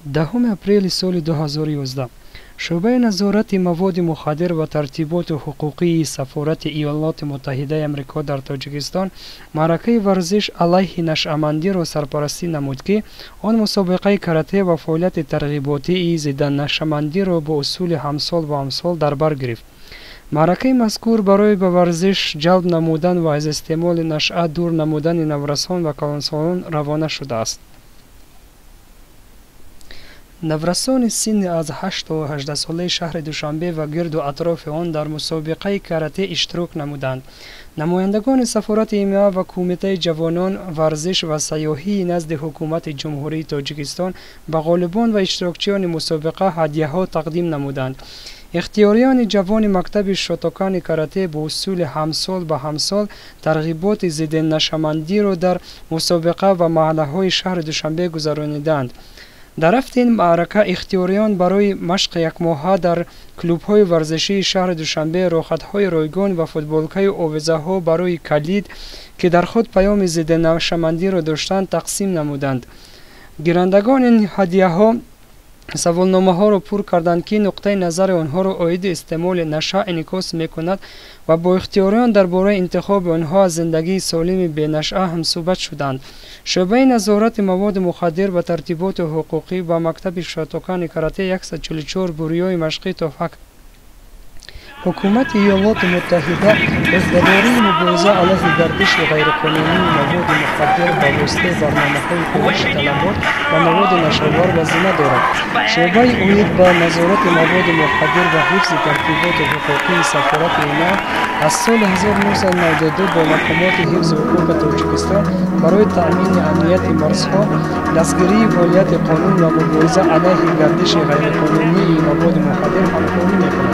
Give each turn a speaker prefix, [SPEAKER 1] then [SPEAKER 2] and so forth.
[SPEAKER 1] 10 апрели соли 2011 шӯъбаи назорати маводи мухаддир ва тартиботи ҳуқуқии сафорати Иёлоти Муттаҳидаи Амрико дар Тоҷикистон маъракаи варзиш алайҳи нашъамандиро сарпарастӣ намуд, ки он мусобиқаи карате ва фаъолияти тарғиботии зидда нашъамандиро бо усули ҳамсол ба ҳамсол дар бар гирифт. маъракаи мазкур барои ба варзиш ҷалб намудан ва аз истеъмоли нашъа дур намудани наврасон ва калонсолон равона шудааст. наврасони синни аз 8 то 18 солаи шаҳри Душанбе ва гирду атрофи он дар мусобиқаи карате иштирок намуданд. намояндагони сафорати ИМА ва Кумитаи ҷавонон варзиш ва сайёҳии назди ҳукумати ҷумҳурии Тоҷикистон ба ғолибон ва иштирокчиёни мусобиқа ҳадияҳо тақдим намуданд. ихтиёриёни ҷавони мактаби шотокани карате бо усули ҳамсол ба ҳамсол тарғиботи зидди нашъамандиро дар мусобиқа ва маҳаллаҳои шаҳри Душанбе гузарониданд. дар рафти ин маърака ихтиёриён барои машқи якмоҳа дар клубҳои варзишии шаҳри Душанбе рохатҳои ройгон ва футболкаи овезаҳо барои калид, ки дар худ паёми зидди нашъамандиро доштанд, тақсим намуданд. гирандагони ин ҳадияҳо саволномаҳоро пур карданд, ки нуқтаи назари онҳоро оиди истеъмоли нашъа инъикос мекунад ва бо ихтиёриён дар бораи интихоби онҳо аз зиндагии солими бенашъа ҳамсӯҳбат шуданд. шӯъбаи назорати маводи мухаддир ва тартиботи ҳуқуқӣ ба мактаби шотокани карате 144 бурёи машқӣ тоҳфа кард. ҳукумати Иёлоти Муттаҳида эҳдодории мубориза алайҳи гардиши ғайриқонунии маводи мухаддир ба воситаи барномаҳои фурӯши талабот ва маводи нашавар ва зина дорад. шӯъбаи оид ба назорати маводи мухаддир ва ҳифзи тартиботи ҳуқуқии сафорати ИМА аз соли 1992 бо маҳкамоти ҳифзи ҳуқуқи Тоҷикистон барои таъмини амнияти марзҳо, дастгирии фаъолияти қонун ва мубориза алайҳи гардиши ғайриқонунии маводи мухаддир ҳамкорӣ мекунад.